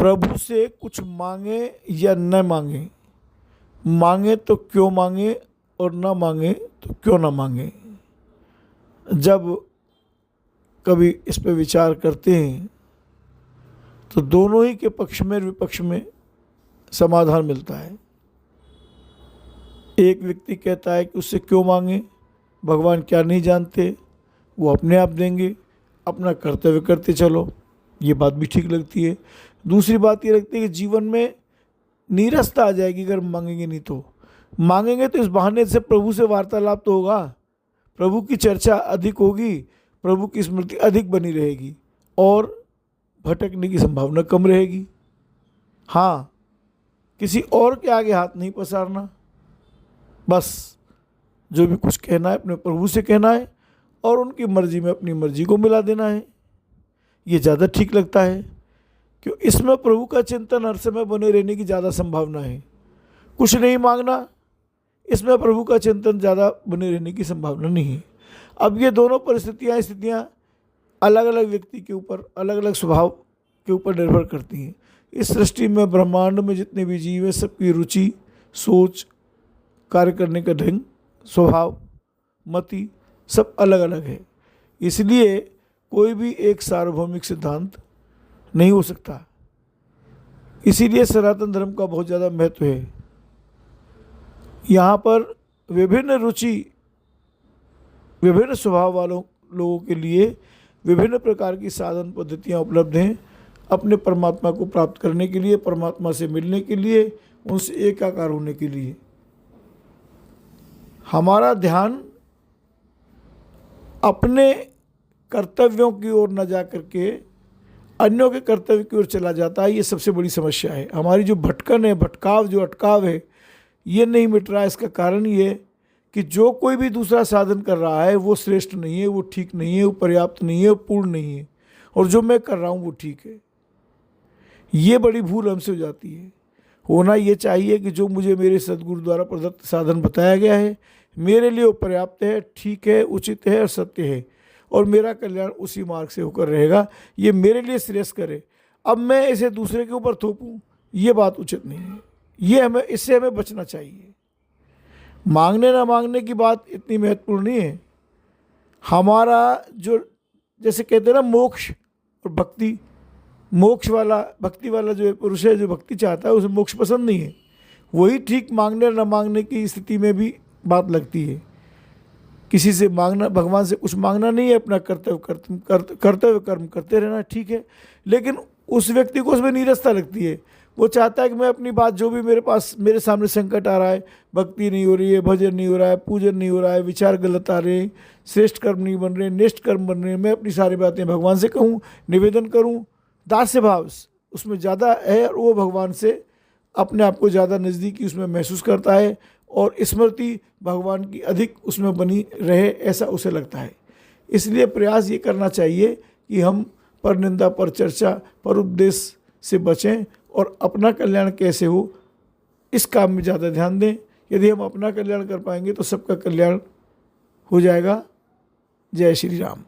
प्रभु से कुछ मांगे या न मांगे, मांगे तो क्यों मांगे और ना मांगे तो क्यों ना मांगे, जब कभी इस पे विचार करते हैं तो दोनों ही के पक्ष में और विपक्ष में समाधान मिलता है। एक व्यक्ति कहता है कि उससे क्यों मांगे, भगवान क्या नहीं जानते, वो अपने आप देंगे, अपना कर्तव्य करते चलो, ये बात भी ठीक लगती है। दूसरी बात ये लगती है कि जीवन में नीरसता आ जाएगी अगर मांगेंगे नहीं तो। मांगेंगे तो इस बहाने से प्रभु से वार्तालाप तो होगा, प्रभु की चर्चा अधिक होगी, प्रभु की स्मृति अधिक बनी रहेगी और भटकने की संभावना कम रहेगी। हाँ, किसी और के आगे हाथ नहीं पसारना, बस जो भी कुछ कहना है अपने प्रभु से कहना है और उनकी मर्जी में अपनी मर्जी को मिला देना है। ये ज़्यादा ठीक लगता है, क्यों इसमें प्रभु का चिंतन हर समय बने रहने की ज़्यादा संभावना है। कुछ नहीं मांगना, इसमें प्रभु का चिंतन ज़्यादा बने रहने की संभावना नहीं है। अब ये दोनों स्थितियाँ अलग अलग व्यक्ति के ऊपर, अलग अलग स्वभाव के ऊपर निर्भर करती हैं। इस सृष्टि में, ब्रह्मांड में जितने भी जीव हैं, सबकी रुचि, सोच, कार्य करने का ढंग, स्वभाव, मति सब अलग अलग है। इसलिए कोई भी एक सार्वभौमिक सिद्धांत नहीं हो सकता। इसीलिए सनातन धर्म का बहुत ज़्यादा महत्व है। यहाँ पर विभिन्न रुचि, विभिन्न स्वभाव वालों लोगों के लिए विभिन्न प्रकार की साधन पद्धतियाँ उपलब्ध हैं अपने परमात्मा को प्राप्त करने के लिए, परमात्मा से मिलने के लिए, उनसे एकाकार होने के लिए। हमारा ध्यान अपने कर्तव्यों की ओर न जा करके अन्यों के कर्तव्य की ओर चला जाता है। ये सबसे बड़ी समस्या है। हमारी जो भटकन है, भटकाव, जो अटकाव है, ये नहीं मिट रहा है। इसका कारण ये कि जो कोई भी दूसरा साधन कर रहा है वो श्रेष्ठ नहीं है, वो ठीक नहीं है, वो पर्याप्त नहीं है, वो पूर्ण नहीं है, और जो मैं कर रहा हूँ वो ठीक है। ये बड़ी भूल हमसे हो जाती है। होना ये चाहिए कि जो मुझे मेरे सद्गुरु द्वारा प्रदत्त साधन बताया गया है, मेरे लिए वो पर्याप्त है, ठीक है, उचित है और सत्य है, और मेरा कल्याण उसी मार्ग से होकर रहेगा। ये मेरे लिए श्रेष्ठ करे। अब मैं इसे दूसरे के ऊपर थोपूं, ये बात उचित नहीं है। इससे हमें बचना चाहिए। मांगने ना मांगने की बात इतनी महत्वपूर्ण नहीं है। हमारा जो, जैसे कहते हैं ना, मोक्ष और भक्ति, मोक्ष वाला, भक्ति वाला जो पुरुष है, जो भक्ति चाहता है, उसे मोक्ष पसंद नहीं है। वही ठीक मांगने न मांगने की स्थिति में भी बात लगती है। किसी से मांगना, भगवान से कुछ मांगना नहीं है, अपना कर्तव्य कर्म करते रहना, ठीक है। लेकिन उस व्यक्ति को उसमें नीरसता लगती है। वो चाहता है कि मैं अपनी बात, जो भी मेरे सामने संकट आ रहा है, भक्ति नहीं हो रही है, भजन नहीं हो रहा है, पूजन नहीं हो रहा है, विचार गलत आ रहे हैं, श्रेष्ठ कर्म नहीं बन रहे, निष्ठ कर्म बन रहे हैं, मैं अपनी सारी बातें भगवान से कहूँ, निवेदन करूँ। दास्य भाव उसमें ज़्यादा है और वो भगवान से अपने आप को ज़्यादा नज़दीकी उसमें महसूस करता है और स्मृति भगवान की अधिक उसमें बनी रहे, ऐसा उसे लगता है। इसलिए प्रयास ये करना चाहिए कि हम पर निंदा, पर चर्चा, पर उपदेश से बचें और अपना कल्याण कैसे हो इस काम में ज़्यादा ध्यान दें। यदि हम अपना कल्याण कर पाएंगे तो सबका कल्याण हो जाएगा। जय श्री राम।